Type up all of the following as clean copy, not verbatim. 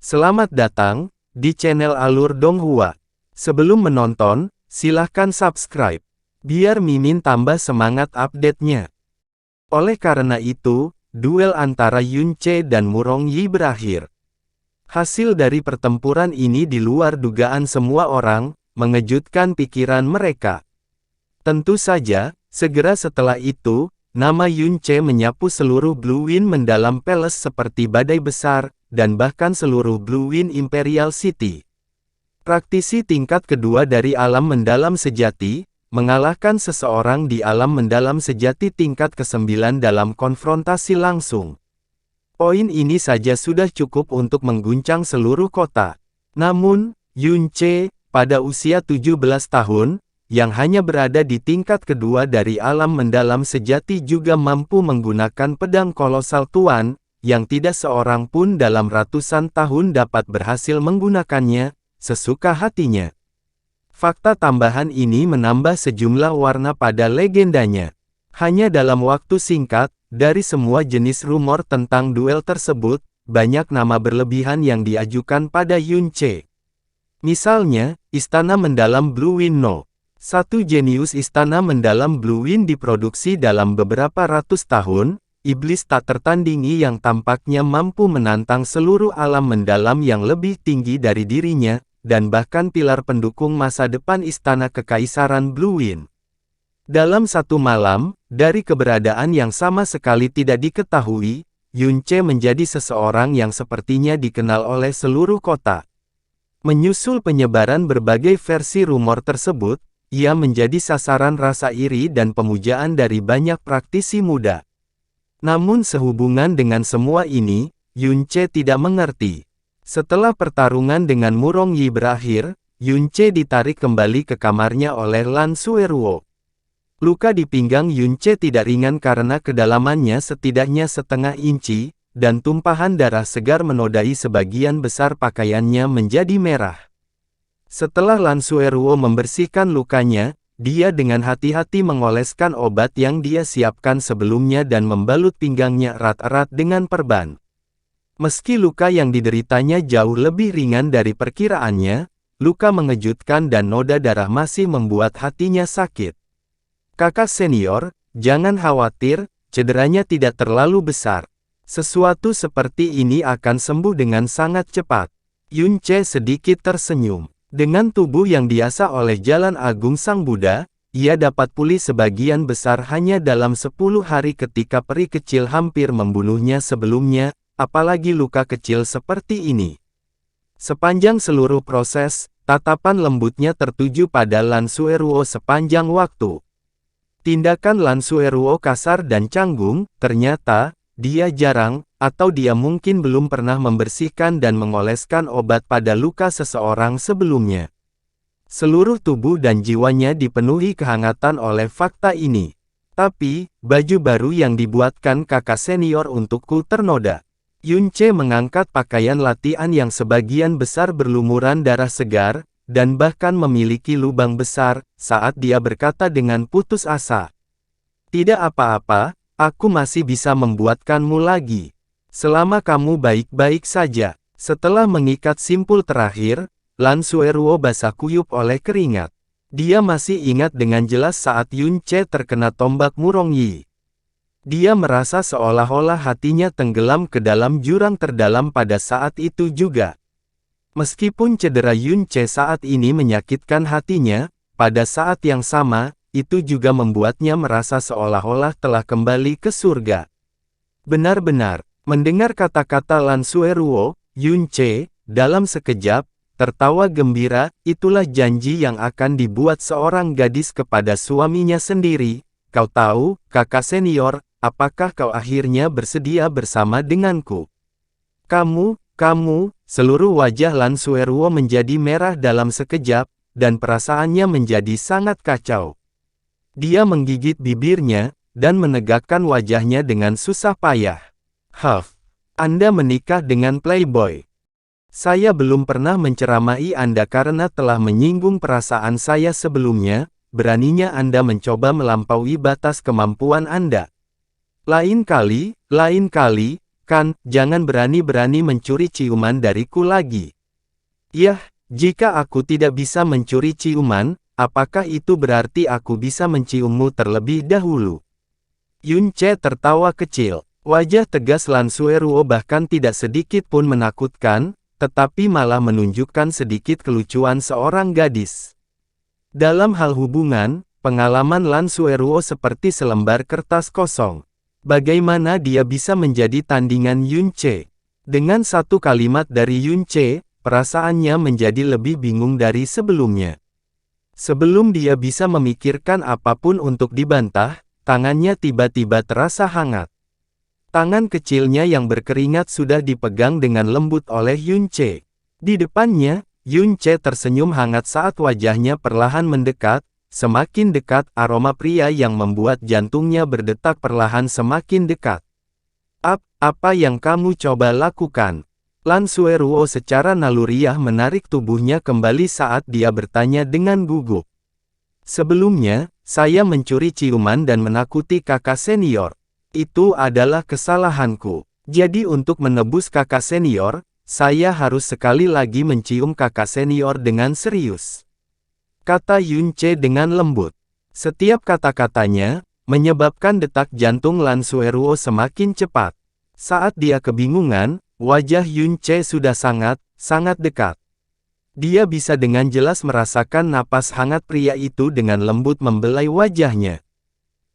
Selamat datang di channel Alur Donghua. Sebelum menonton, silahkan subscribe, biar Mimin tambah semangat update-nya. Oleh karena itu, duel antara Yun Ce dan Murong Yi berakhir. Hasil dari pertempuran ini di luar dugaan semua orang, mengejutkan pikiran mereka. Tentu saja, segera setelah itu, nama Yun Ce menyapu seluruh Blue Wind Mendalam Palace seperti badai besar, dan bahkan seluruh Blue Wind Imperial City. Praktisi tingkat kedua dari alam mendalam sejati, mengalahkan seseorang di alam mendalam sejati tingkat ke-9 dalam konfrontasi langsung. Poin ini saja sudah cukup untuk mengguncang seluruh kota. Namun, Yun Ce, pada usia 17 tahun, yang hanya berada di tingkat kedua dari alam mendalam sejati juga mampu menggunakan pedang kolosal Tuan, yang tidak seorang pun dalam ratusan tahun dapat berhasil menggunakannya, sesuka hatinya. Fakta tambahan ini menambah sejumlah warna pada legendanya. Hanya dalam waktu singkat, dari semua jenis rumor tentang duel tersebut, banyak nama berlebihan yang diajukan pada Yun Ce. Misalnya, Istana Mendalam Blue Wind No. Satu jenius Istana Mendalam Blue Wind diproduksi dalam beberapa ratus tahun, iblis tak tertandingi yang tampaknya mampu menantang seluruh alam mendalam yang lebih tinggi dari dirinya, dan bahkan pilar pendukung masa depan Istana Kekaisaran Blue Wind. Dalam satu malam, dari keberadaan yang sama sekali tidak diketahui, Yun Ce menjadi seseorang yang sepertinya dikenal oleh seluruh kota. Menyusul penyebaran berbagai versi rumor tersebut, ia menjadi sasaran rasa iri dan pemujaan dari banyak praktisi muda. Namun sehubungan dengan semua ini, Yun Ce tidak mengerti. Setelah pertarungan dengan Murong Yi berakhir, Yun Ce ditarik kembali ke kamarnya oleh Lan Sueruo. Luka di pinggang Yun Ce tidak ringan karena kedalamannya setidaknya setengah inci, dan tumpahan darah segar menodai sebagian besar pakaiannya menjadi merah. Setelah Lan Sueruo membersihkan lukanya, dia dengan hati-hati mengoleskan obat yang dia siapkan sebelumnya dan membalut pinggangnya erat-erat dengan perban. Meski luka yang dideritanya jauh lebih ringan dari perkiraannya, luka mengejutkan dan noda darah masih membuat hatinya sakit. Kakak senior, jangan khawatir, cederanya tidak terlalu besar. Sesuatu seperti ini akan sembuh dengan sangat cepat. Yun Ce sedikit tersenyum. Dengan tubuh yang diasah oleh Jalan Agung Sang Buddha, ia dapat pulih sebagian besar hanya dalam 10 hari ketika peri kecil hampir membunuhnya sebelumnya, apalagi luka kecil seperti ini. Sepanjang seluruh proses, tatapan lembutnya tertuju pada Lan Sueruo sepanjang waktu. Tindakan Lan Sueruo kasar dan canggung, ternyata, dia jarang, atau dia mungkin belum pernah membersihkan dan mengoleskan obat pada luka seseorang sebelumnya. Seluruh tubuh dan jiwanya dipenuhi kehangatan oleh fakta ini. Tapi, baju baru yang dibuatkan kakak senior untukku ternoda. Yun Ce mengangkat pakaian latihan yang sebagian besar berlumuran darah segar, dan bahkan memiliki lubang besar, saat dia berkata dengan putus asa. Tidak apa-apa, aku masih bisa membuatkanmu lagi. Selama kamu baik-baik saja. Setelah mengikat simpul terakhir, Lan Sueruo basah kuyup oleh keringat. Dia masih ingat dengan jelas saat Yun Ce terkena tombak Murong Yi. Dia merasa seolah-olah hatinya tenggelam ke dalam jurang terdalam pada saat itu juga. Meskipun cedera Yun Ce saat ini menyakitkan hatinya, pada saat yang sama, itu juga membuatnya merasa seolah-olah telah kembali ke surga. Benar-benar. Mendengar kata-kata Lan Sueruo, Yun Ce, dalam sekejap, tertawa gembira, itulah janji yang akan dibuat seorang gadis kepada suaminya sendiri. Kau tahu, kakak senior, apakah kau akhirnya bersedia bersama denganku? Kamu, seluruh wajah Lan Sueruo menjadi merah dalam sekejap, dan perasaannya menjadi sangat kacau. Dia menggigit bibirnya, dan menegakkan wajahnya dengan susah payah. Anda menikah dengan playboy. Saya belum pernah menceramahi Anda karena telah menyinggung perasaan saya sebelumnya, beraninya Anda mencoba melampaui batas kemampuan Anda. Lain kali, Jangan berani-berani mencuri ciuman dariku lagi. Yah, jika aku tidak bisa mencuri ciuman, apakah itu berarti aku bisa menciummu terlebih dahulu? Yunce tertawa kecil. Wajah tegas Lan Sueruo bahkan tidak sedikit pun menakutkan, tetapi malah menunjukkan sedikit kelucuan seorang gadis. Dalam hal hubungan, pengalaman Lan Sueruo seperti selembar kertas kosong. Bagaimana dia bisa menjadi tandingan Yunce? Dengan satu kalimat dari Yunce, perasaannya menjadi lebih bingung dari sebelumnya. Sebelum dia bisa memikirkan apapun untuk dibantah, tangannya tiba-tiba terasa hangat. Tangan kecilnya yang berkeringat sudah dipegang dengan lembut oleh Yunce. Di depannya, Yunce tersenyum hangat saat wajahnya perlahan mendekat, semakin dekat aroma pria yang membuat jantungnya berdetak perlahan semakin dekat. Apa yang kamu coba lakukan? Lan Sueruo secara naluriah menarik tubuhnya kembali saat dia bertanya dengan gugup. Sebelumnya, saya mencuri ciuman dan menakuti kakak senior. Itu adalah kesalahanku. Jadi untuk menebus kakak senior, saya harus sekali lagi mencium kakak senior dengan serius. Kata Yunce dengan lembut. Setiap kata-katanya, menyebabkan detak jantung Lan Sueruo semakin cepat. Saat dia kebingungan, wajah Yunce sudah sangat dekat. Dia bisa dengan jelas merasakan napas hangat pria itu dengan lembut membelai wajahnya.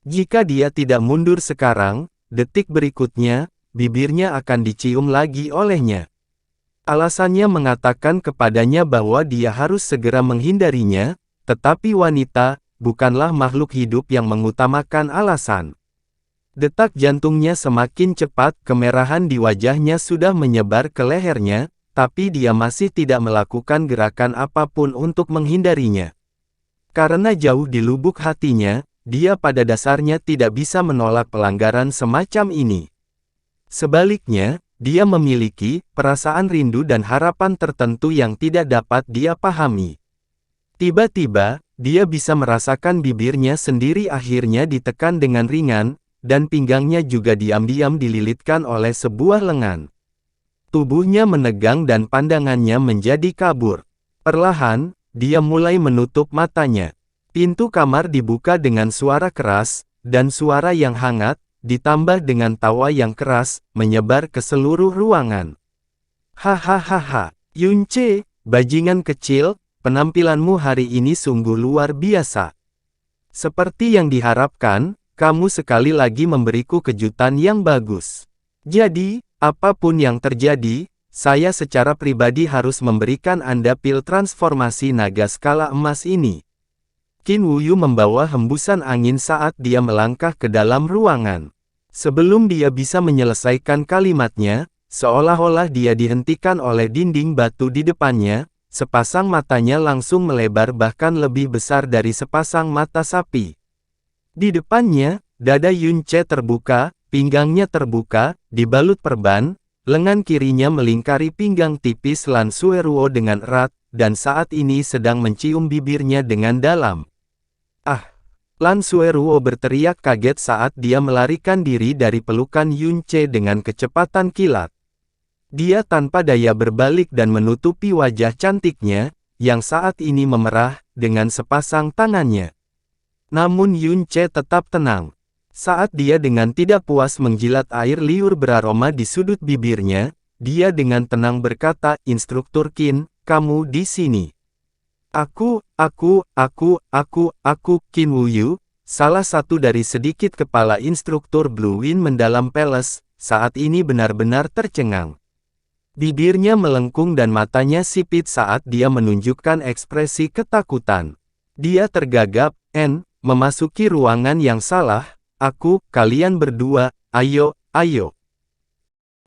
Jika dia tidak mundur sekarang, detik berikutnya, bibirnya akan dicium lagi olehnya. Alasannya mengatakan kepadanya bahwa dia harus segera menghindarinya, tetapi wanita, bukanlah makhluk hidup yang mengutamakan alasan. Detak jantungnya semakin cepat, kemerahan di wajahnya sudah menyebar ke lehernya, tapi dia masih tidak melakukan gerakan apapun untuk menghindarinya. Karena jauh di lubuk hatinya, dia pada dasarnya tidak bisa menolak pelanggaran semacam ini. Sebaliknya, dia memiliki perasaan rindu dan harapan tertentu yang tidak dapat dia pahami. Tiba-tiba, dia bisa merasakan bibirnya sendiri akhirnya ditekan dengan ringan, dan pinggangnya juga diam-diam dililitkan oleh sebuah lengan. Tubuhnya menegang dan pandangannya menjadi kabur. Perlahan, dia mulai menutup matanya. Pintu kamar dibuka dengan suara keras, dan suara yang hangat, ditambah dengan tawa yang keras, menyebar ke seluruh ruangan. Hahaha, Yunce, bajingan kecil, penampilanmu hari ini sungguh luar biasa. Seperti yang diharapkan, kamu sekali lagi memberiku kejutan yang bagus. Jadi, apapun yang terjadi, saya secara pribadi harus memberikan Anda pil transformasi naga skala emas ini. Qin Wuyu membawa hembusan angin saat dia melangkah ke dalam ruangan. Sebelum dia bisa menyelesaikan kalimatnya, seolah-olah dia dihentikan oleh dinding batu di depannya, sepasang matanya langsung melebar bahkan lebih besar dari sepasang mata sapi. Di depannya, dada Yunce terbuka, pinggangnya terbuka, dibalut perban, lengan kirinya melingkari pinggang tipis Lan Sueruo dengan erat, dan saat ini sedang mencium bibirnya dengan dalam. Lan Sueruo berteriak kaget saat dia melarikan diri dari pelukan Yunce dengan kecepatan kilat. Dia tanpa daya berbalik dan menutupi wajah cantiknya, yang saat ini memerah, dengan sepasang tangannya. Namun Yunce tetap tenang. Saat dia dengan tidak puas menjilat air liur beraroma di sudut bibirnya, dia dengan tenang berkata, "Instruktur Qin, kamu di sini." Aku, Qin Wuyu, salah satu dari sedikit kepala instruktur Blue Wind mendalam Palace, saat ini benar-benar tercengang. Bibirnya melengkung dan matanya sipit saat dia menunjukkan ekspresi ketakutan. Dia tergagap, memasuki ruangan yang salah, kalian berdua, ayo.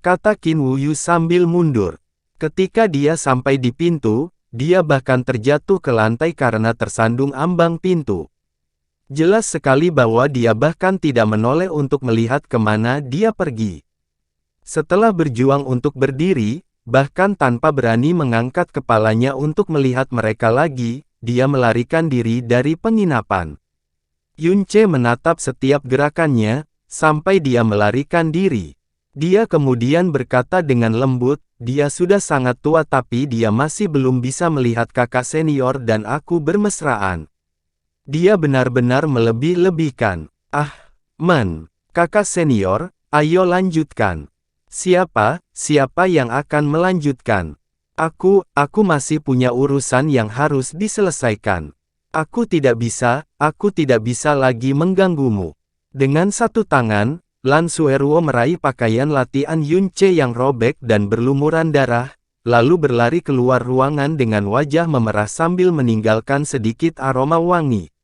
Kata Qin Wuyu sambil mundur. Ketika dia sampai di pintu, dia bahkan terjatuh ke lantai karena tersandung ambang pintu. Jelas sekali bahwa dia bahkan tidak menoleh untuk melihat kemana dia pergi. Setelah berjuang untuk berdiri, bahkan tanpa berani mengangkat kepalanya untuk melihat mereka lagi, dia melarikan diri dari penginapan. Yunce menatap setiap gerakannya, sampai dia melarikan diri. Dia kemudian berkata dengan lembut, dia sudah sangat tua tapi dia masih belum bisa melihat kakak senior dan aku bermesraan. Dia benar-benar melebih-lebihkan. Ah, kakak senior, ayo lanjutkan. Siapa yang akan melanjutkan? Aku masih punya urusan yang harus diselesaikan. Aku tidak bisa lagi mengganggumu. Dengan satu tangan, Lan Sueruo meraih pakaian latihan Yun Ce yang robek dan berlumuran darah, lalu berlari keluar ruangan dengan wajah memerah sambil meninggalkan sedikit aroma wangi.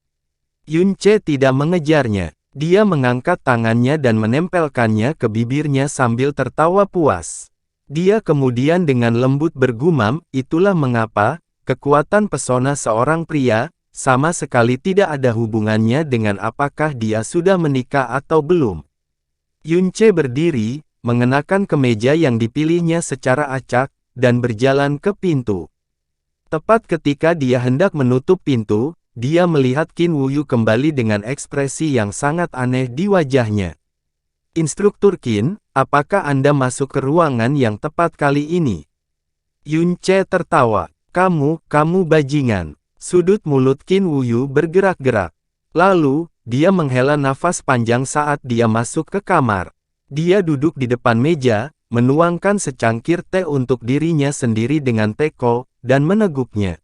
Yun Ce tidak mengejarnya. Dia mengangkat tangannya dan menempelkannya ke bibirnya sambil tertawa puas. Dia kemudian dengan lembut bergumam, itulah mengapa, kekuatan pesona seorang pria, sama sekali tidak ada hubungannya dengan apakah dia sudah menikah atau belum. Yun Ce berdiri, mengenakan kemeja yang dipilihnya secara acak, dan berjalan ke pintu. Tepat ketika dia hendak menutup pintu, dia melihat Qin Wuyu kembali dengan ekspresi yang sangat aneh di wajahnya. Instruktur Qin, apakah Anda masuk ke ruangan yang tepat kali ini? Yun Ce tertawa. Kamu bajingan. Sudut mulut Qin Wuyu bergerak-gerak. Lalu, dia menghela nafas panjang saat dia masuk ke kamar. Dia duduk di depan meja, menuangkan secangkir teh untuk dirinya sendiri dengan teko, dan meneguknya.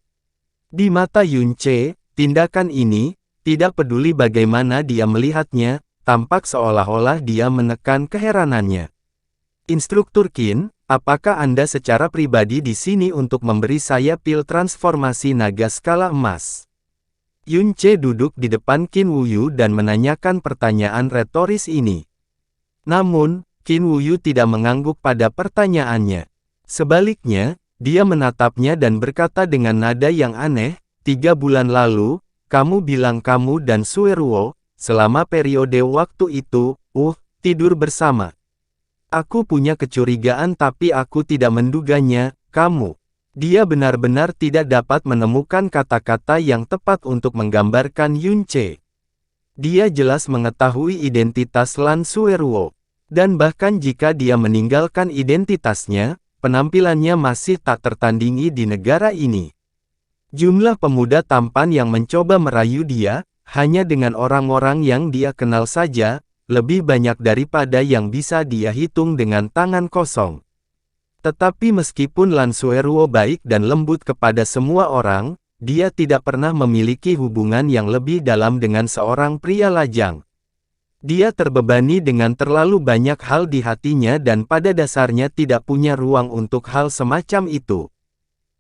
Di mata Yun Ce, tindakan ini, tidak peduli bagaimana dia melihatnya, tampak seolah-olah dia menekan keheranannya. Instruktur Qin, apakah Anda secara pribadi di sini untuk memberi saya pil transformasi naga skala emas? Yun Ce duduk di depan Qin Wuyu dan menanyakan pertanyaan retoris ini. Namun, Qin Wuyu tidak mengangguk pada pertanyaannya. Sebaliknya, dia menatapnya dan berkata dengan nada yang aneh, 3 bulan lalu, kamu bilang kamu dan Sueruo, selama periode waktu itu, tidur bersama. Aku punya kecurigaan tapi aku tidak menduganya, kamu. Dia benar-benar tidak dapat menemukan kata-kata yang tepat untuk menggambarkan Yun Ce. Dia jelas mengetahui identitas Lan Sueruo. Dan bahkan jika dia meninggalkan identitasnya, penampilannya masih tak tertandingi di negara ini. Jumlah pemuda tampan yang mencoba merayu dia, hanya dengan orang-orang yang dia kenal saja, lebih banyak daripada yang bisa dia hitung dengan tangan kosong. Tetapi meskipun Lan Sueruo baik dan lembut kepada semua orang, dia tidak pernah memiliki hubungan yang lebih dalam dengan seorang pria lajang. Dia terbebani dengan terlalu banyak hal di hatinya dan pada dasarnya tidak punya ruang untuk hal semacam itu.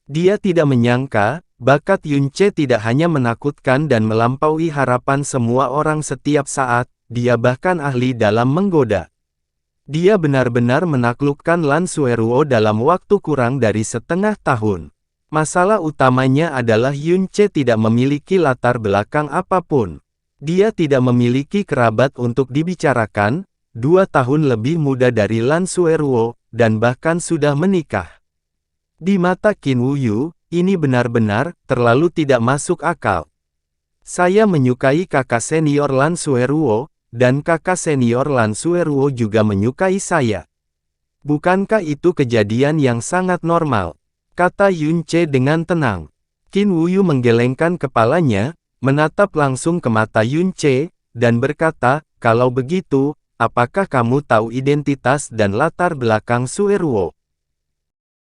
Dia tidak menyangka, bakat Yun Ce tidak hanya menakutkan dan melampaui harapan semua orang setiap saat, dia bahkan ahli dalam menggoda. Dia benar-benar menaklukkan Lan Sueruo dalam waktu kurang dari setengah tahun. Masalah utamanya adalah Yun Ce tidak memiliki latar belakang apapun. Dia tidak memiliki kerabat untuk dibicarakan, 2 tahun lebih muda dari Lan Sueruo, dan bahkan sudah menikah. Di mata Qin Wuyu, ini benar-benar terlalu tidak masuk akal. Saya menyukai kakak senior Lan Sueruo, dan kakak senior Lan Sueruo juga menyukai saya. Bukankah itu kejadian yang sangat normal? Kata Yun Ce dengan tenang. Qin Wuyu menggelengkan kepalanya, menatap langsung ke mata Yun Ce, dan berkata, kalau begitu, apakah kamu tahu identitas dan latar belakang Sueruo?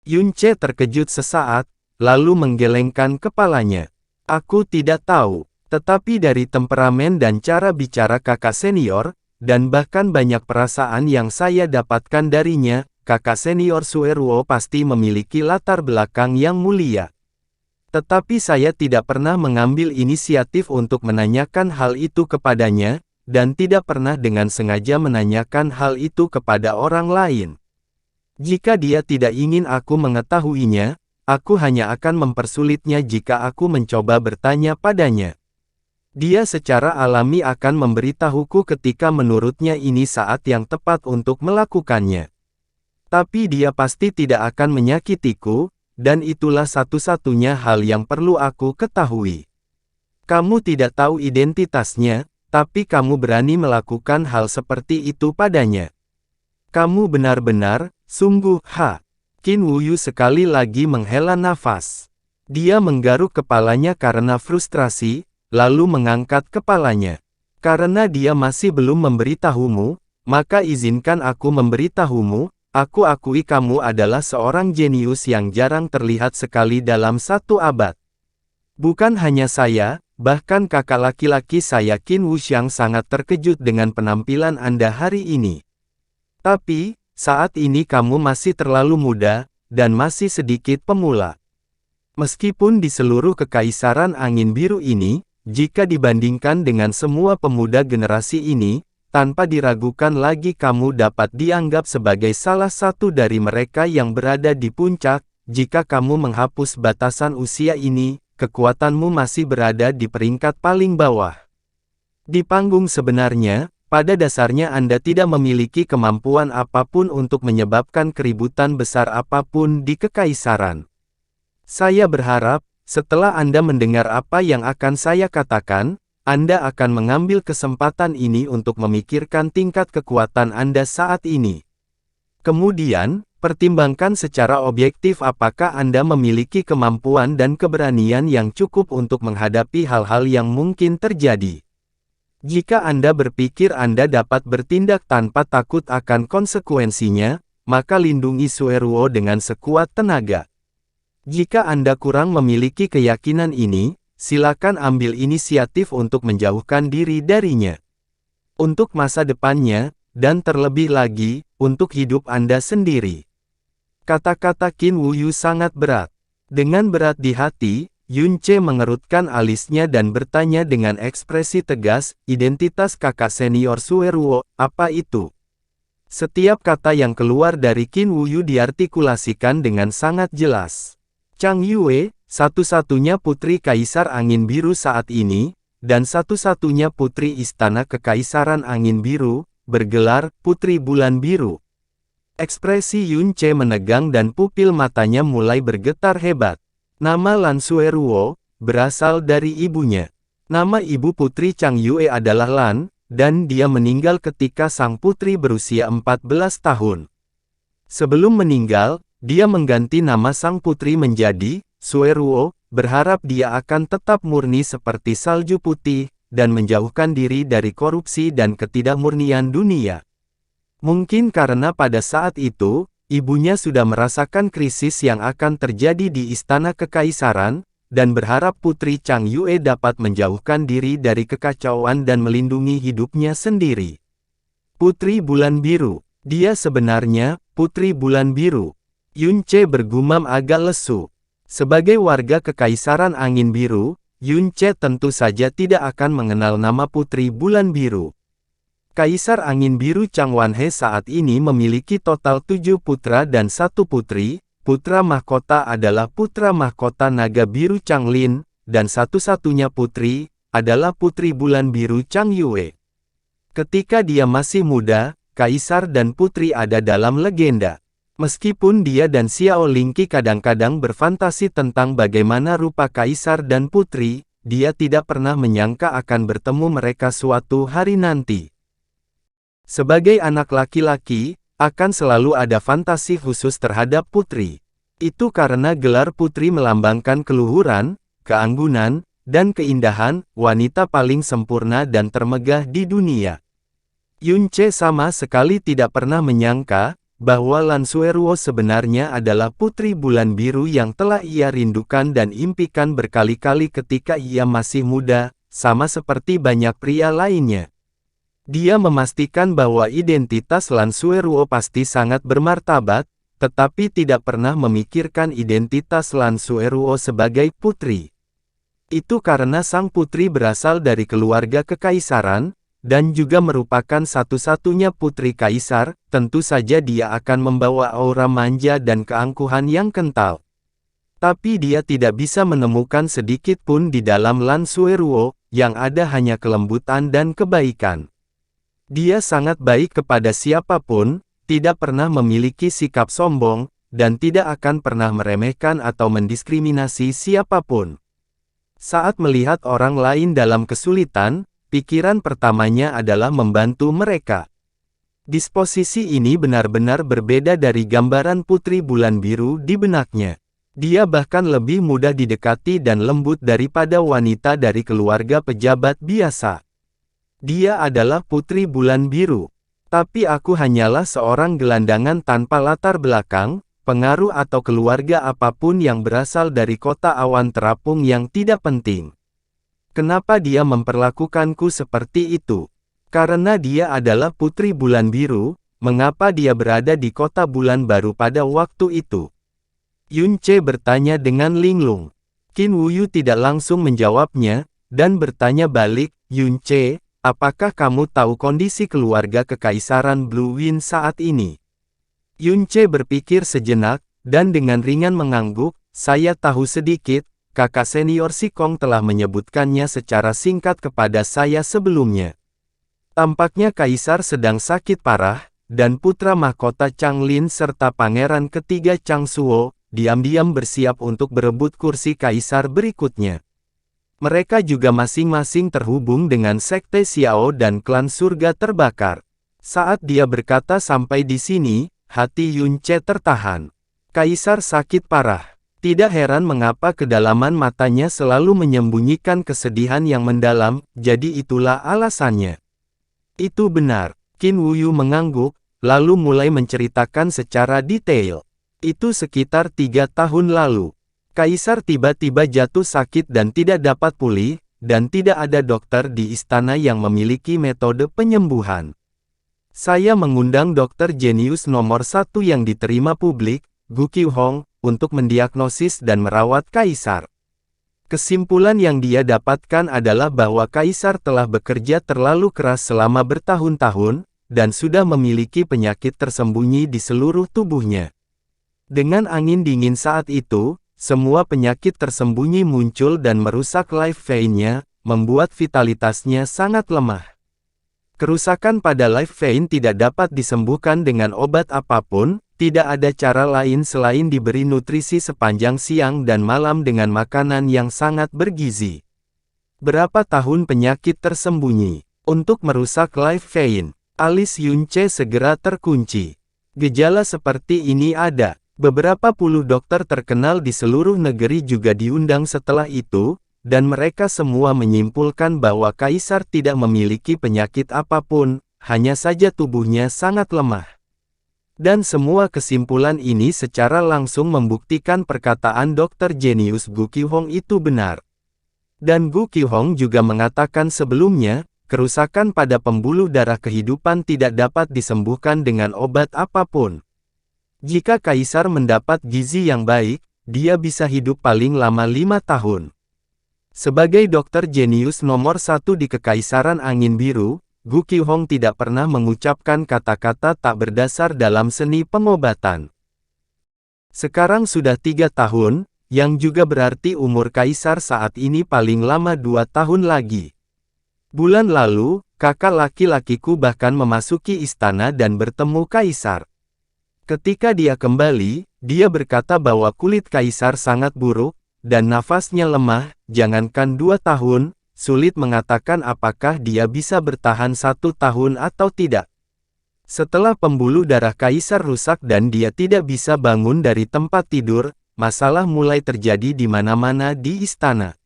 Yun Ce terkejut sesaat, lalu menggelengkan kepalanya. Aku tidak tahu. Tetapi dari temperamen dan cara bicara kakak senior, dan bahkan banyak perasaan yang saya dapatkan darinya, kakak senior Sueruo pasti memiliki latar belakang yang mulia. Tetapi saya tidak pernah mengambil inisiatif untuk menanyakan hal itu kepadanya, dan tidak pernah dengan sengaja menanyakan hal itu kepada orang lain. Jika dia tidak ingin aku mengetahuinya, aku hanya akan mempersulitnya jika aku mencoba bertanya padanya. Dia secara alami akan memberitahuku ketika menurutnya ini saat yang tepat untuk melakukannya. Tapi dia pasti tidak akan menyakitiku, dan itulah satu-satunya hal yang perlu aku ketahui. Kamu tidak tahu identitasnya, tapi kamu berani melakukan hal seperti itu padanya. Kamu benar-benar, sungguh, Qin Wuyu sekali lagi menghela nafas. Dia menggaruk kepalanya karena frustrasi, lalu mengangkat kepalanya. Karena dia masih belum memberitahumu, maka izinkan aku memberitahumu, aku akui kamu adalah seorang jenius yang jarang terlihat sekali dalam satu abad. Bukan hanya saya, bahkan kakak laki-laki saya Qin Wuxiang sangat terkejut dengan penampilan Anda hari ini. Tapi, saat ini kamu masih terlalu muda, dan masih sedikit pemula. Meskipun di seluruh kekaisaran angin biru ini, jika dibandingkan dengan semua pemuda generasi ini, tanpa diragukan lagi kamu dapat dianggap sebagai salah satu dari mereka yang berada di puncak. Jika kamu menghapus batasan usia ini, kekuatanmu masih berada di peringkat paling bawah. Di panggung sebenarnya, pada dasarnya Anda tidak memiliki kemampuan apapun untuk menyebabkan keributan besar apapun di kekaisaran. Saya berharap, setelah Anda mendengar apa yang akan saya katakan, Anda akan mengambil kesempatan ini untuk memikirkan tingkat kekuatan Anda saat ini. Kemudian, pertimbangkan secara objektif apakah Anda memiliki kemampuan dan keberanian yang cukup untuk menghadapi hal-hal yang mungkin terjadi. Jika Anda berpikir Anda dapat bertindak tanpa takut akan konsekuensinya, maka lindungi Sueruo dengan sekuat tenaga. Jika Anda kurang memiliki keyakinan ini, silakan ambil inisiatif untuk menjauhkan diri darinya. Untuk masa depannya, dan terlebih lagi, untuk hidup Anda sendiri. Kata-kata Qin Wuyu sangat berat. Dengan berat di hati, Yun Ce mengerutkan alisnya dan bertanya dengan ekspresi tegas, identitas kakak senior Sueruo, apa itu? Setiap kata yang keluar dari Qin Wuyu diartikulasikan dengan sangat jelas. Chang Yue, satu-satunya putri Kaisar Angin Biru saat ini, dan satu-satunya putri Istana Kekaisaran Angin Biru, bergelar Putri Bulan Biru. Ekspresi Yun Ce menegang dan pupil matanya mulai bergetar hebat. Nama Lan Sueruo berasal dari ibunya. Nama ibu putri Chang Yue adalah Lan, dan dia meninggal ketika sang putri berusia 14 tahun. Sebelum meninggal, dia mengganti nama sang putri menjadi Sueruo, berharap dia akan tetap murni seperti salju putih, dan menjauhkan diri dari korupsi dan ketidakmurnian dunia. Mungkin karena pada saat itu, ibunya sudah merasakan krisis yang akan terjadi di Istana Kekaisaran, dan berharap Putri Chang Yue dapat menjauhkan diri dari kekacauan dan melindungi hidupnya sendiri. Putri Bulan Biru. Dia sebenarnya, Putri Bulan Biru. Yun Ce bergumam agak lesu. Sebagai warga Kekaisaran Angin Biru, Yun Ce tentu saja tidak akan mengenal nama Putri Bulan Biru. Kaisar Angin Biru Chang Wanhe saat ini memiliki total 7 putra dan 1 putri. Putra mahkota adalah putra mahkota naga biru Chang Lin, dan satu-satunya putri adalah Putri Bulan Biru Chang Yue. Ketika dia masih muda, kaisar dan putri ada dalam legenda. Meskipun dia dan Xiao Lingqi kadang-kadang berfantasi tentang bagaimana rupa kaisar dan putri, dia tidak pernah menyangka akan bertemu mereka suatu hari nanti. Sebagai anak laki-laki, akan selalu ada fantasi khusus terhadap putri. Itu karena gelar putri melambangkan keluhuran, keanggunan, dan keindahan, wanita paling sempurna dan termegah di dunia. Yun Ce sama sekali tidak pernah menyangka, bahwa Lan Sueruo sebenarnya adalah Putri Bulan Biru yang telah ia rindukan dan impikan berkali-kali ketika ia masih muda, sama seperti banyak pria lainnya. Dia memastikan bahwa identitas Lan Sueruo pasti sangat bermartabat, tetapi tidak pernah memikirkan identitas Lan Sueruo sebagai putri. Itu karena sang putri berasal dari keluarga kekaisaran, dan juga merupakan satu-satunya putri kaisar, tentu saja dia akan membawa aura manja dan keangkuhan yang kental. Tapi dia tidak bisa menemukan sedikit pun di dalam Lan Sueruo, yang ada hanya kelembutan dan kebaikan. Dia sangat baik kepada siapapun, tidak pernah memiliki sikap sombong, dan tidak akan pernah meremehkan atau mendiskriminasi siapapun. Saat melihat orang lain dalam kesulitan, pikiran pertamanya adalah membantu mereka. Disposisi ini benar-benar berbeda dari gambaran Putri Bulan Biru di benaknya. Dia bahkan lebih mudah didekati dan lembut daripada wanita dari keluarga pejabat biasa. Dia adalah Putri Bulan Biru. Tapi aku hanyalah seorang gelandangan tanpa latar belakang, pengaruh atau keluarga apapun yang berasal dari kota awan terapung yang tidak penting. Kenapa dia memperlakukanku seperti itu? Karena dia adalah Putri Bulan Biru, mengapa dia berada di kota bulan baru pada waktu itu? Yun Che bertanya dengan linglung. Qin Wuyu tidak langsung menjawabnya, dan bertanya balik, Yun Che, apakah kamu tahu kondisi keluarga kekaisaran Blue Wind saat ini? Yun Che berpikir sejenak, dan dengan ringan mengangguk, saya tahu sedikit, kakak senior Si Kong telah menyebutkannya secara singkat kepada saya sebelumnya. Tampaknya kaisar sedang sakit parah, dan putra mahkota Chang Lin serta pangeran ketiga Chang Suo, diam-diam bersiap untuk berebut kursi kaisar berikutnya. Mereka juga masing-masing terhubung dengan Sekte Xiao dan klan surga terbakar. Saat dia berkata sampai di sini, hati Yun Che tertahan. Kaisar sakit parah. Tidak heran mengapa kedalaman matanya selalu menyembunyikan kesedihan yang mendalam, jadi itulah alasannya. Itu benar. Qin Wuyu mengangguk, lalu mulai menceritakan secara detail. Itu sekitar 3 tahun lalu. Kaisar tiba-tiba jatuh sakit dan tidak dapat pulih, dan tidak ada dokter di istana yang memiliki metode penyembuhan. Saya mengundang dokter jenius nomor 1 yang diterima publik, Gu Qiuhong, untuk mendiagnosis dan merawat kaisar. Kesimpulan yang dia dapatkan adalah bahwa kaisar telah bekerja terlalu keras selama bertahun-tahun, dan sudah memiliki penyakit tersembunyi di seluruh tubuhnya. Dengan angin dingin saat itu, semua penyakit tersembunyi muncul dan merusak life vein-nya, membuat vitalitasnya sangat lemah. Kerusakan pada life vein tidak dapat disembuhkan dengan obat apapun. Tidak ada cara lain selain diberi nutrisi sepanjang siang dan malam dengan makanan yang sangat bergizi. Berapa tahun penyakit tersembunyi? Untuk merusak life vein, alis Yun Che segera terkunci. Gejala seperti ini ada. Beberapa puluh dokter terkenal di seluruh negeri juga diundang setelah itu, dan mereka semua menyimpulkan bahwa kaisar tidak memiliki penyakit apapun, hanya saja tubuhnya sangat lemah. Dan semua kesimpulan ini secara langsung membuktikan perkataan dokter jenius Gu Qiuhong itu benar. Dan Gu Qiuhong juga mengatakan sebelumnya, kerusakan pada pembuluh darah kehidupan tidak dapat disembuhkan dengan obat apapun. Jika kaisar mendapat gizi yang baik, dia bisa hidup paling lama 5 tahun. Sebagai dokter jenius nomor 1 di Kekaisaran Angin Biru, Gu Qiuhong tidak pernah mengucapkan kata-kata tak berdasar dalam seni pengobatan. Sekarang sudah 3 tahun, yang juga berarti umur kaisar saat ini paling lama 2 tahun lagi. Bulan lalu, kakak laki-lakiku bahkan memasuki istana dan bertemu kaisar. Ketika dia kembali, dia berkata bahwa kulit kaisar sangat buruk, dan nafasnya lemah, jangankan 2 tahun, sulit mengatakan apakah dia bisa bertahan 1 tahun atau tidak. Setelah pembuluh darah kaisar rusak dan dia tidak bisa bangun dari tempat tidur, masalah mulai terjadi di mana-mana di istana.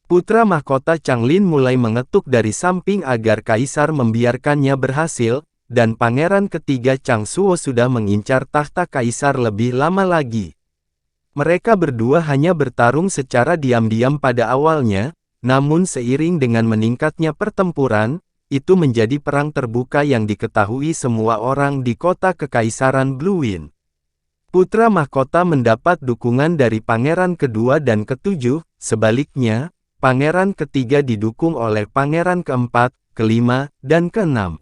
Putra mahkota Chang Lin mulai mengetuk dari samping agar kaisar membiarkannya berhasil, dan pangeran ketiga Chang Suo sudah mengincar tahta kaisar lebih lama lagi. Mereka berdua hanya bertarung secara diam-diam pada awalnya, namun seiring dengan meningkatnya pertempuran, itu menjadi perang terbuka yang diketahui semua orang di kota Kekaisaran Blue Wind. Putra mahkota mendapat dukungan dari pangeran kedua dan ketujuh, sebaliknya, pangeran ketiga didukung oleh pangeran keempat, kelima, dan keenam.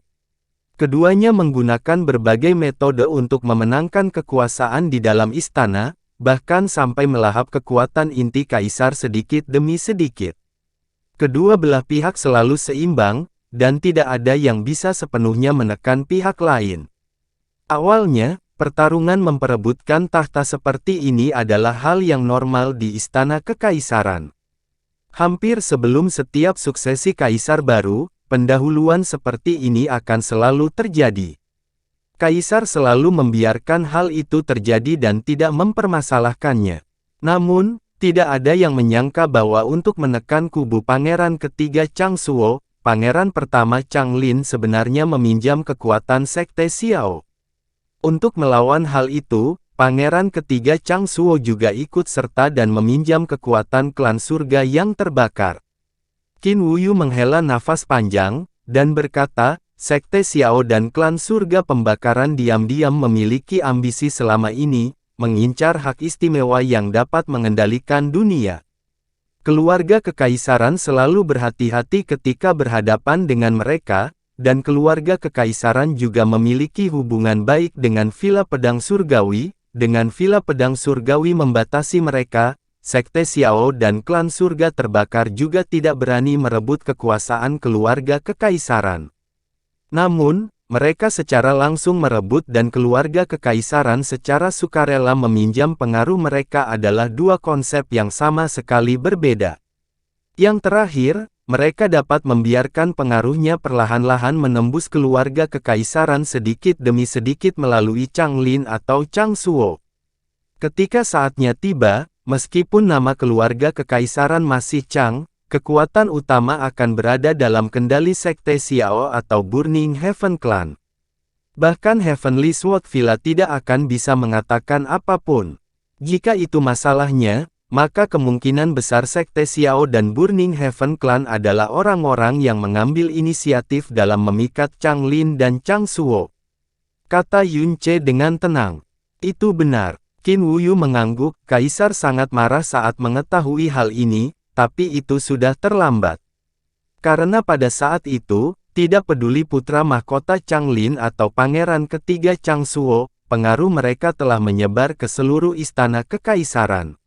Keduanya menggunakan berbagai metode untuk memenangkan kekuasaan di dalam istana, bahkan sampai melahap kekuatan inti kaisar sedikit demi sedikit. Kedua belah pihak selalu seimbang, dan tidak ada yang bisa sepenuhnya menekan pihak lain. Awalnya, pertarungan memperebutkan tahta seperti ini adalah hal yang normal di istana kekaisaran. Hampir sebelum setiap suksesi kaisar baru, pendahuluan seperti ini akan selalu terjadi. Kaisar selalu membiarkan hal itu terjadi dan tidak mempermasalahkannya. Namun, tidak ada yang menyangka bahwa untuk menekan kubu Pangeran ketiga Changsuo, Pangeran pertama Changlin sebenarnya meminjam kekuatan Sekte Xiao. Untuk melawan hal itu, Pangeran ketiga Changsuo juga ikut serta dan meminjam kekuatan klan surga yang terbakar. Qin Wuyu menghela nafas panjang, dan berkata, Sekte Xiao dan klan surga pembakaran diam-diam memiliki ambisi selama ini, mengincar hak istimewa yang dapat mengendalikan dunia. Keluarga kekaisaran selalu berhati-hati ketika berhadapan dengan mereka, dan keluarga kekaisaran juga memiliki hubungan baik dengan Villa Pedang Surgawi. Dengan Villa Pedang Surgawi membatasi mereka, Sekte Xiao dan klan surga terbakar juga tidak berani merebut kekuasaan keluarga kekaisaran. Namun, mereka secara langsung merebut dan keluarga kekaisaran secara sukarela meminjam pengaruh mereka adalah dua konsep yang sama sekali berbeda. Yang terakhir, mereka dapat membiarkan pengaruhnya perlahan-lahan menembus keluarga kekaisaran sedikit demi sedikit melalui Changlin atau Changsuo. Ketika saatnya tiba, meskipun nama keluarga kekaisaran masih Chang, kekuatan utama akan berada dalam kendali Sekte Xiao atau Burning Heaven Clan. Bahkan Heavenly Sword Villa tidak akan bisa mengatakan apapun. Jika itu masalahnya, maka kemungkinan besar Sekte Xiao dan Burning Heaven Clan adalah orang-orang yang mengambil inisiatif dalam memikat Changlin dan Changsuo. Kata Yun Ce dengan tenang. Itu benar. Qin Wuyu mengangguk, Kaisar sangat marah saat mengetahui hal ini, tapi itu sudah terlambat. Karena pada saat itu, tidak peduli putra mahkota Changlin atau pangeran ketiga Changsuo, pengaruh mereka telah menyebar ke seluruh istana kekaisaran.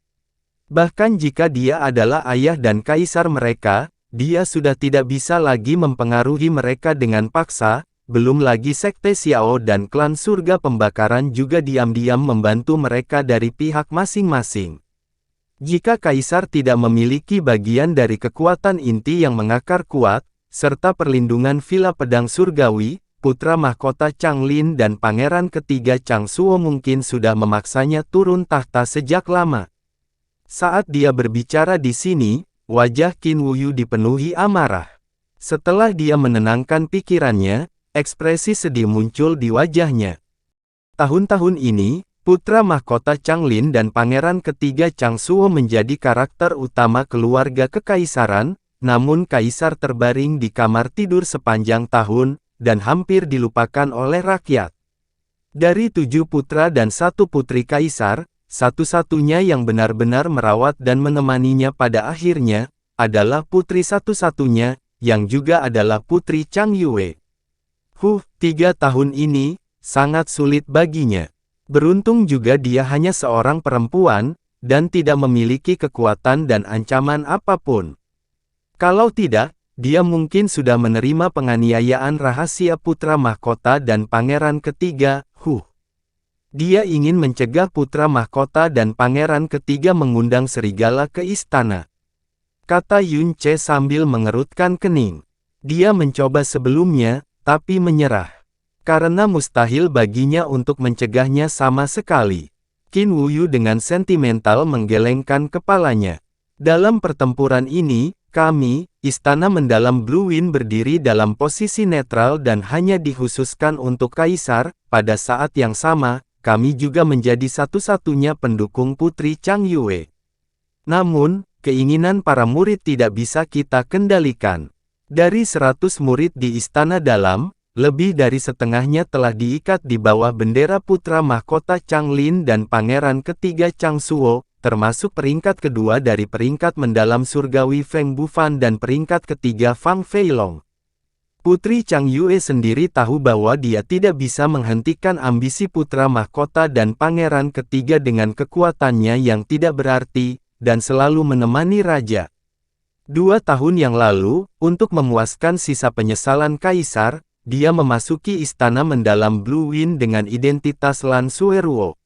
Bahkan jika dia adalah ayah dan kaisar mereka, dia sudah tidak bisa lagi mempengaruhi mereka dengan paksa, belum lagi Sekte Xiao dan klan surga pembakaran juga diam-diam membantu mereka dari pihak masing-masing. Jika kaisar tidak memiliki bagian dari kekuatan inti yang mengakar kuat, serta perlindungan Villa Pedang Surgawi, putra mahkota Changlin dan pangeran ketiga Changsuo mungkin sudah memaksanya turun tahta sejak lama. Saat dia berbicara di sini, wajah Qin Wuyu dipenuhi amarah. Setelah dia menenangkan pikirannya, ekspresi sedih muncul di wajahnya. Tahun-tahun ini, putra mahkota Changlin dan pangeran ketiga Changsuo menjadi karakter utama keluarga kekaisaran, namun kaisar terbaring di kamar tidur sepanjang tahun, dan hampir dilupakan oleh rakyat. Dari 7 putra dan 1 putri kaisar, satu-satunya yang benar-benar merawat dan menemaninya pada akhirnya, adalah putri satu-satunya, yang juga adalah putri Chang Yue. 3 tahun ini, sangat sulit baginya. Beruntung juga dia hanya seorang perempuan, dan tidak memiliki kekuatan dan ancaman apapun. Kalau tidak, dia mungkin sudah menerima penganiayaan rahasia putra mahkota dan pangeran ketiga, Dia ingin mencegah putra mahkota dan pangeran ketiga mengundang serigala ke istana. Kata Yun Ce sambil mengerutkan kening. Dia mencoba sebelumnya, tapi menyerah. Karena mustahil baginya untuk mencegahnya sama sekali. Qin Wuyu dengan sentimental menggelengkan kepalanya. Dalam pertempuran ini, kami, Istana Mendalam Blue Wind berdiri dalam posisi netral dan hanya dikhususkan untuk kaisar. Pada saat yang sama, kami juga menjadi satu-satunya pendukung putri Chang Yue. Namun, keinginan para murid tidak bisa kita kendalikan. Dari 100 murid di Istana Dalam, lebih dari setengahnya telah diikat di bawah bendera putra mahkota Changlin dan pangeran ketiga Changsuo, termasuk peringkat kedua dari peringkat mendalam surgawi Feng Bufan dan peringkat ketiga Fang Feilong. Putri Chang Yue sendiri tahu bahwa dia tidak bisa menghentikan ambisi putra mahkota dan pangeran ketiga dengan kekuatannya yang tidak berarti, dan selalu menemani raja. 2 tahun yang lalu, untuk memuaskan sisa penyesalan kaisar, dia memasuki Istana Mendalam Blue Wind dengan identitas Lan Sueruo.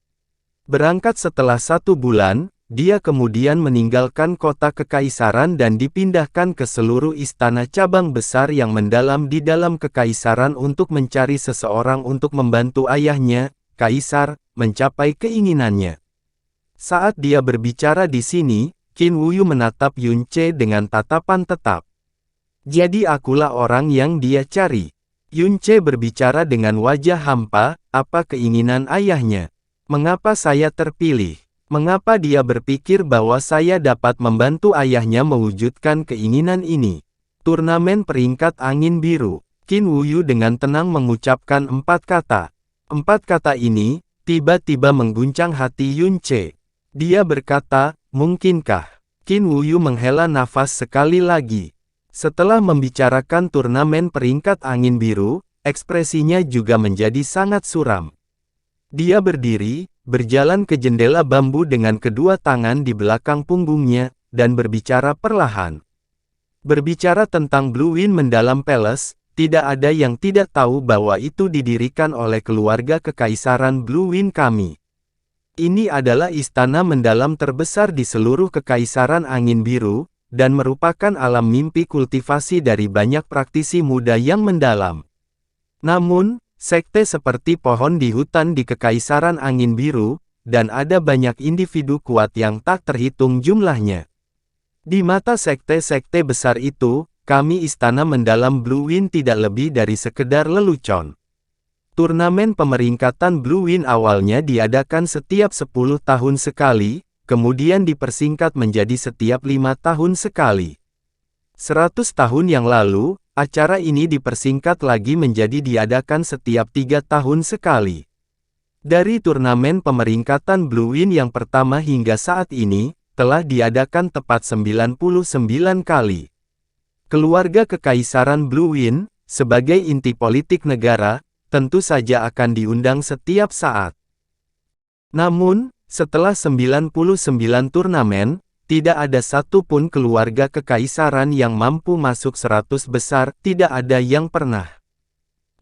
Berangkat setelah 1 bulan, dia kemudian meninggalkan kota kekaisaran dan dipindahkan ke seluruh istana cabang besar yang mendalam di dalam kekaisaran untuk mencari seseorang untuk membantu ayahnya, kaisar, mencapai keinginannya. Saat dia berbicara di sini, Qin Wuyu menatap Yun Ce dengan tatapan tetap. Jadi akulah orang yang dia cari. Yun Ce berbicara dengan wajah hampa, apa keinginan ayahnya? Mengapa saya terpilih? Mengapa dia berpikir bahwa saya dapat membantu ayahnya mewujudkan keinginan ini? Turnamen peringkat angin biru. Qin Wuyu dengan tenang mengucapkan 4 kata. 4 kata ini, tiba-tiba mengguncang hati Yun Ce. Dia berkata, mungkinkah? Qin Wuyu menghela nafas sekali lagi. Setelah membicarakan turnamen peringkat angin biru, ekspresinya juga menjadi sangat suram. Dia berdiri, berjalan ke jendela bambu dengan kedua tangan di belakang punggungnya, dan berbicara perlahan. Berbicara tentang Blue Wind Mendalam Palace, tidak ada yang tidak tahu bahwa itu didirikan oleh keluarga kekaisaran Blue Wind kami. Ini adalah istana mendalam terbesar di seluruh kekaisaran angin biru, dan merupakan alam mimpi kultivasi dari banyak praktisi muda yang mendalam. Namun, sekte seperti pohon di hutan di Kekaisaran Angin Biru, dan ada banyak individu kuat yang tak terhitung jumlahnya. Di mata sekte-sekte besar itu, kami istana mendalam Blue Wind tidak lebih dari sekedar lelucon. Turnamen pemeringkatan Blue Wind awalnya diadakan setiap 10 tahun sekali, kemudian dipersingkat menjadi setiap 5 tahun sekali. 100 tahun yang lalu, acara ini dipersingkat lagi menjadi diadakan setiap 3 tahun sekali. Dari turnamen pemeringkatan Blue Wind yang pertama hingga saat ini, telah diadakan tepat 99 kali. Keluarga kekaisaran Blue Wind, sebagai inti politik negara, tentu saja akan diundang setiap saat. Namun, setelah 99 turnamen, tidak ada satu pun keluarga kekaisaran yang mampu masuk 100 besar, tidak ada yang pernah.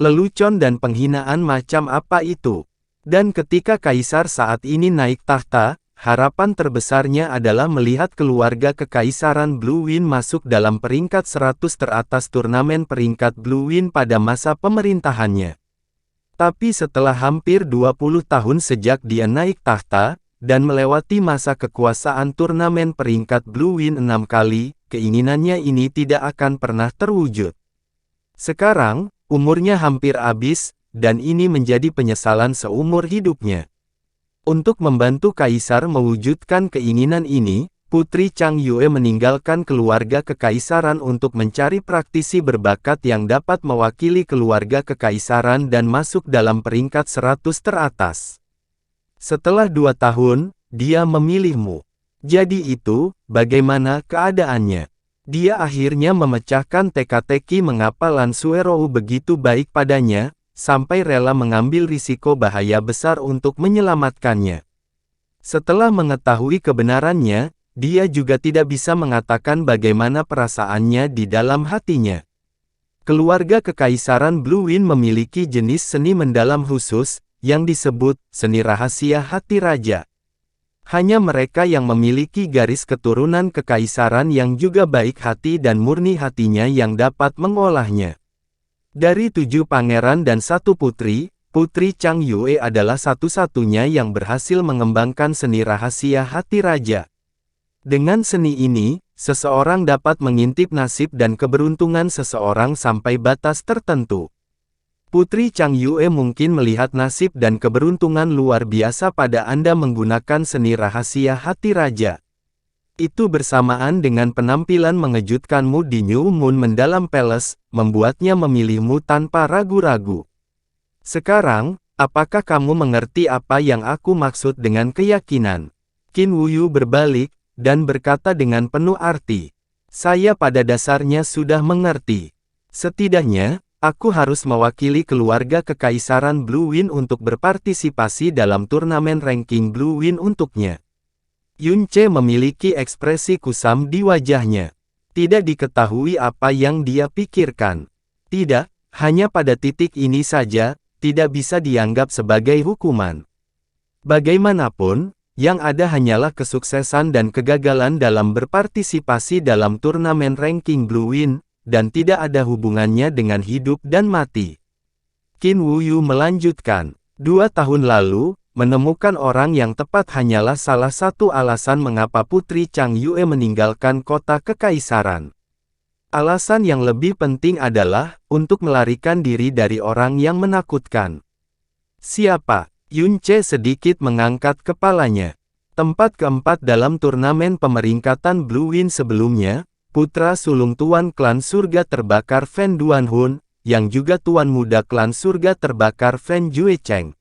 Lelucon dan penghinaan macam apa itu? Dan ketika kaisar saat ini naik tahta, harapan terbesarnya adalah melihat keluarga kekaisaran Blue Wind masuk dalam peringkat 100 teratas turnamen peringkat Blue Wind pada masa pemerintahannya. Tapi setelah hampir 20 tahun sejak dia naik tahta, dan melewati masa kekuasaan turnamen peringkat Blue Wind 6 kali, keinginannya ini tidak akan pernah terwujud. Sekarang, umurnya hampir habis, dan ini menjadi penyesalan seumur hidupnya. Untuk membantu kaisar mewujudkan keinginan ini, Putri Chang Yue meninggalkan keluarga kekaisaran untuk mencari praktisi berbakat yang dapat mewakili keluarga kekaisaran dan masuk dalam peringkat 100 teratas. Setelah 2 tahun, dia memilihmu. Jadi itu, bagaimana keadaannya? Dia akhirnya memecahkan teka-teki mengapa Lan Suerou begitu baik padanya, sampai rela mengambil risiko bahaya besar untuk menyelamatkannya. Setelah mengetahui kebenarannya, dia juga tidak bisa mengatakan bagaimana perasaannya di dalam hatinya. Keluarga kekaisaran Blue Wind memiliki jenis seni mendalam khusus, yang disebut seni rahasia hati raja. Hanya mereka yang memiliki garis keturunan kekaisaran yang juga baik hati dan murni hatinya yang dapat mengolahnya. Dari 7 pangeran dan 1 putri, Putri Chang Yue adalah satu-satunya yang berhasil mengembangkan seni rahasia hati raja. Dengan seni ini, seseorang dapat mengintip nasib dan keberuntungan seseorang sampai batas tertentu. Putri Chang Yue mungkin melihat nasib dan keberuntungan luar biasa pada Anda menggunakan seni rahasia hati raja. Itu bersamaan dengan penampilan mengejutkanmu di New Moon Mendalam Palace, membuatnya memilihmu tanpa ragu-ragu. Sekarang, apakah kamu mengerti apa yang aku maksud dengan keyakinan? Qin Wuyu berbalik, dan berkata dengan penuh arti. Saya pada dasarnya sudah mengerti. Setidaknya, aku harus mewakili keluarga kekaisaran Blue Wind untuk berpartisipasi dalam turnamen ranking Blue Wind untuknya. Yun Ce memiliki ekspresi kusam di wajahnya. Tidak diketahui apa yang dia pikirkan. Tidak, hanya pada titik ini saja, tidak bisa dianggap sebagai hukuman. Bagaimanapun, Yang ada hanyalah kesuksesan dan kegagalan dalam berpartisipasi dalam turnamen ranking Blue Win, dan tidak ada hubungannya dengan hidup dan mati. Qin Wuyu melanjutkan, 2 tahun lalu, menemukan orang yang tepat hanyalah salah satu alasan mengapa Putri Chang Yue meninggalkan kota kekaisaran. Alasan yang lebih penting adalah, untuk melarikan diri dari orang yang menakutkan. Siapa? Yun Ce sedikit mengangkat kepalanya. Tempat keempat dalam turnamen pemeringkatan Blue Win sebelumnya, putra sulung Tuan Klan Surga Terbakar Fen Duanhun, yang juga Tuan Muda Klan Surga Terbakar Fen Juecheng,